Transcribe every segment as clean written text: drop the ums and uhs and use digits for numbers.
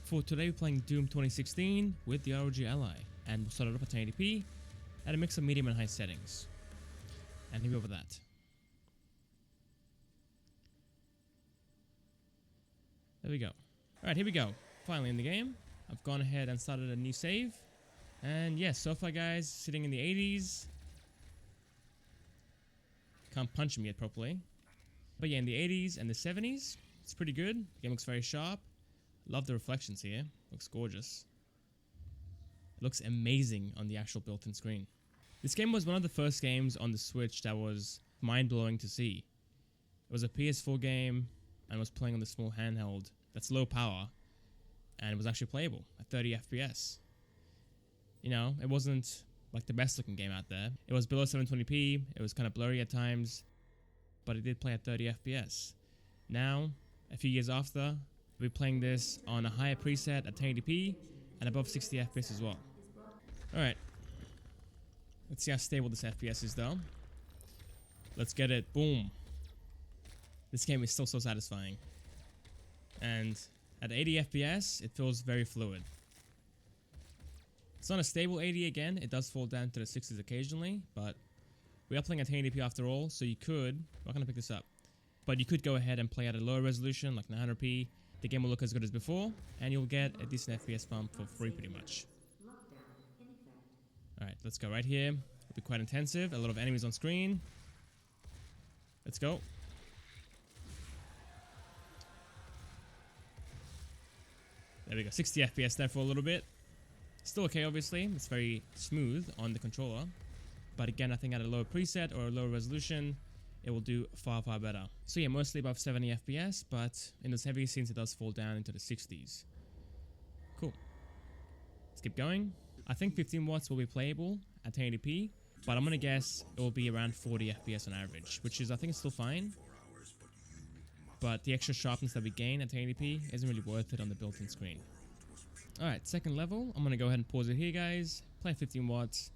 For today, we're playing Doom 2016 with the ROG Ally, and we'll start it up at 1080p at a mix of medium and high settings. And here we go with that. There we go. Alright, here we go. Finally in the game. I've gone ahead and started a new save. And yes, so far guys, sitting in the 80s. Can't punch him yet properly. But yeah, in the 80s and the 70s, it's pretty good. The game looks very sharp. Love the reflections here. Looks gorgeous. It looks amazing on the actual built-in screen. This game was one of the first games on the Switch that was mind-blowing to see. It was a PS4 game and was playing on the small handheld that's low power, and it was actually playable at 30 FPS. You know, it wasn't like the best looking game out there. It was below 720p, it was kind of blurry at times, but it did play at 30 FPS. Now, a few years after, we'll be playing this on a higher preset at 1080p and above 60 FPS as well. Alright, let's see how stable this FPS is though. Let's get it. Boom. This game is still so satisfying. And at 80 FPS, it feels very fluid. It's not a stable 80 again, it does fall down to the 60s occasionally, but we are playing at 1080p after all, so you could, we're not going to pick this up, but you could go ahead and play at a lower resolution like 900p. The game will look as good as before, and you'll get a decent FPS bump for free pretty much. Alright, let's go right here. It'll be quite intensive, a lot of enemies on screen. Let's go. There we go, 60 FPS there for a little bit. Still okay obviously, it's very smooth on the controller. But again, I think at a lower preset or a lower resolution, it will do far better. So yeah, mostly above 70 FPS, but in those heavy scenes it does fall down into the 60s. Cool. Let's keep going. I think 15 watts will be playable at 1080p, but I'm gonna guess it will be around 40 FPS on average, which is I think it's still fine. But the extra sharpness that we gain at 1080p isn't really worth it on the built-in screen. Alright, second level. I'm gonna go ahead and pause it here guys, play 15 watts,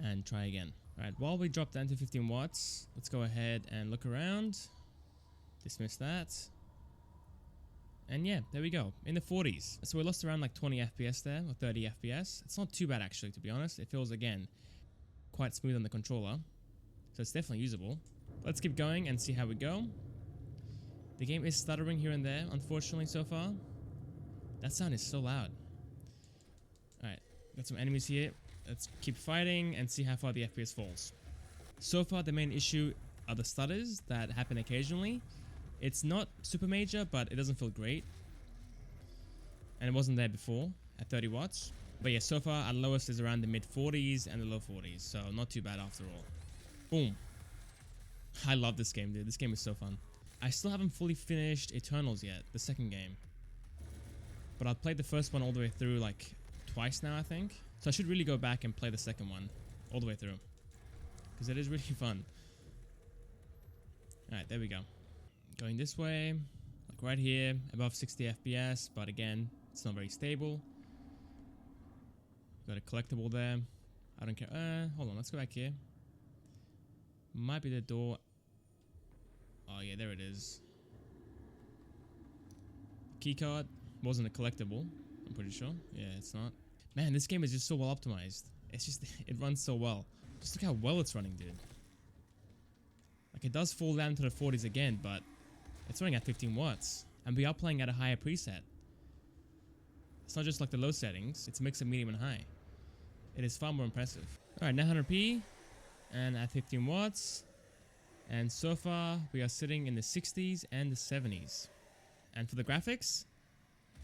and try again. Alright, while we drop down to 15 watts, let's go ahead and look around. Dismiss that. And yeah, there we go, in the 40s. So we lost around like 20 FPS there, or 30 FPS. It's not too bad actually, to be honest. It feels, again, quite smooth on the controller. So it's definitely usable. Let's keep going and see how we go. The game is stuttering here and there, unfortunately, so far. That sound is so loud. Alright, got some enemies here. Let's keep fighting and see how far the FPS falls. So far, the main issue are the stutters that happen occasionally. It's not super major, but it doesn't feel great. And it wasn't there before, at 30 watts. But yeah, so far, our lowest is around the mid-40s and the low 40s, so not too bad after all. Boom. I love this game, dude. This game is so fun. I still haven't fully finished Eternals yet, the second game. But I've played the first one all the way through like twice now, I think. So I should really go back and play the second one all the way through. Because it is really fun. Alright, there we go. Going this way, like right here, above 60 FPS, but again, it's not very stable. Got a collectible there. I don't care. Hold on, let's go back here. Might be the door. Oh yeah, there it is. Keycard wasn't a collectible, I'm pretty sure. Yeah, it's not. Man, this game is just so well optimized. It's just, it runs so well. Just look how well it's running, dude. Like, it does fall down to the 40s again, but it's running at 15 watts. And we are playing at a higher preset. It's not just like the low settings, it's a mix of medium and high. It is far more impressive. Alright, 900p and at 15 watts. And so far, we are sitting in the 60s and the 70s. And for the graphics,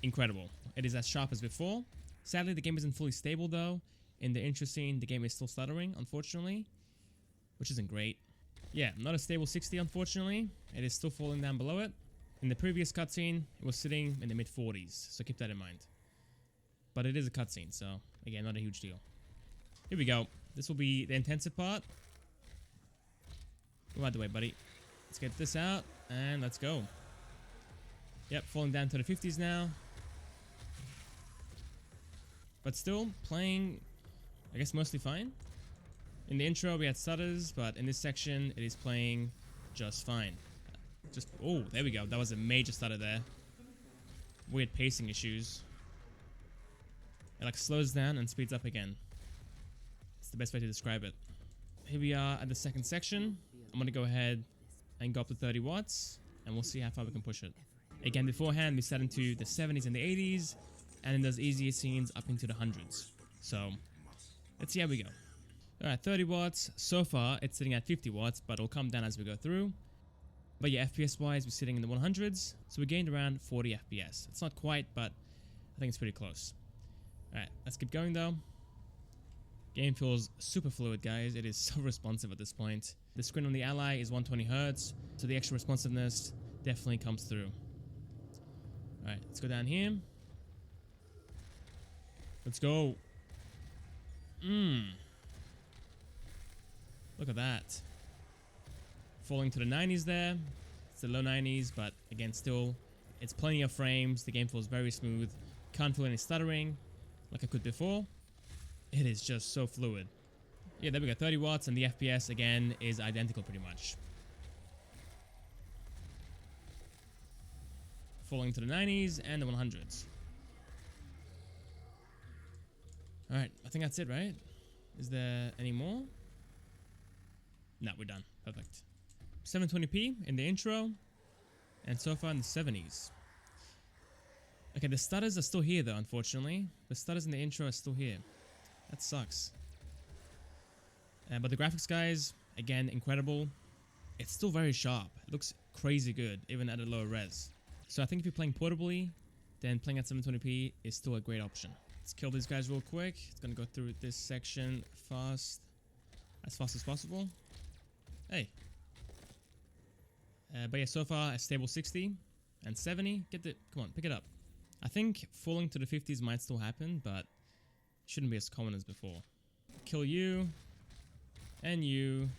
incredible. It is as sharp as before. Sadly, the game isn't fully stable though. In the intro scene, the game is still stuttering, unfortunately. Which isn't great. Yeah, not a stable 60, unfortunately. It is still falling down below it. In the previous cutscene, it was sitting in the mid-40s, so keep that in mind. But it is a cutscene, so again, not a huge deal. Here we go. This will be the intensive part. Go out the way, buddy. Let's get this out, and let's go. Yep, falling down to the 50s now. But still, playing, I guess, mostly fine. In the intro, we had stutters, but in this section, it is playing just fine. Oh, there we go. That was a major stutter there. Weird pacing issues. It like slows down and speeds up again. It's the best way to describe it. Here we are at the second section. I'm gonna go ahead and go up to 30 watts and we'll see how far we can push it. Again, beforehand we set into the 70s and the 80s, and in those easier scenes up into the hundreds. So let's see how we go. Alright, 30 watts. So far it's sitting at 50 watts, but it'll come down as we go through. But yeah, FPS wise we're sitting in the 100s, so we gained around 40 FPS. It's not quite, but I think it's pretty close. Alright, let's keep going though. Game feels super fluid, guys. It is so responsive at this point. The screen on the Ally is 120Hz, so the extra responsiveness definitely comes through. Alright, let's go down here. Let's go. Look at that. Falling to the 90s there. It's the low 90s, but again, still, it's plenty of frames. The game feels very smooth. Can't feel any stuttering like I could before. It is just so fluid. Yeah, there we go. 30 watts, and the FPS again is identical pretty much. Falling to the 90s and the 100s. Alright, I think that's it, right? Is there any more? No, we're done. Perfect. 720p in the intro, and so far in the 70s. Okay, the stutters are still here though, unfortunately. The stutters in the intro are still here. That sucks. But the graphics, guys, again, incredible. It's still very sharp. It looks crazy good, even at a lower res. So I think if you're playing portably, then playing at 720p is still a great option. Let's kill these guys real quick. It's gonna go through this section fast as possible. Hey. But yeah, so far a stable 60 and 70. Come on, pick it up. I think falling to the 50s might still happen, but shouldn't be as common as before. Kill you and you.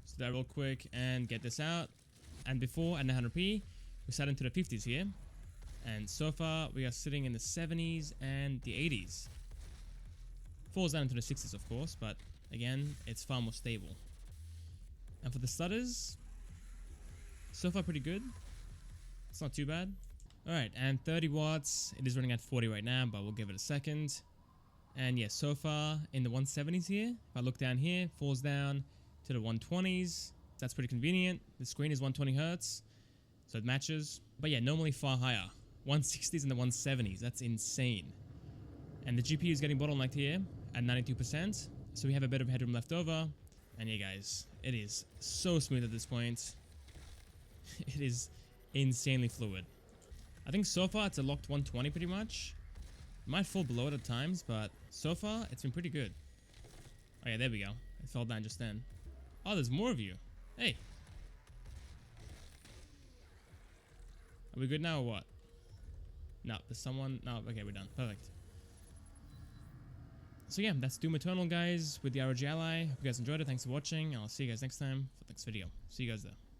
So that real quick and get this out. And before at 900p, we sat into the 50s here. And so far we are sitting in the 70s and the 80s. Falls down into the 60s, of course, but again, it's far more stable. And for the stutters, so far pretty good. It's not too bad. Alright, and 30 watts. It is running at 40 right now, but we'll give it a second. And yeah, so far in the 170s here. If I look down here, falls down to the 120s. That's pretty convenient. The screen is 120Hz, so it matches. But yeah, normally far higher. 160s and the 170s. That's insane. And the GPU is getting bottlenecked here at 92%. So we have a bit of headroom left over. And yeah, guys, it is so smooth at this point. It is insanely fluid. I think so far it's a locked 120 pretty much. It might fall below it at times, but so far it's been pretty good. Oh yeah, there we go. It fell down just then. Oh, there's more of you. Hey. Are we good now or what? No, there's someone. No, okay, we're done. Perfect. So yeah, that's Doom Eternal, guys, with the ROG Ally. Hope you guys enjoyed it. Thanks for watching. I'll see you guys next time for the next video. See you guys there.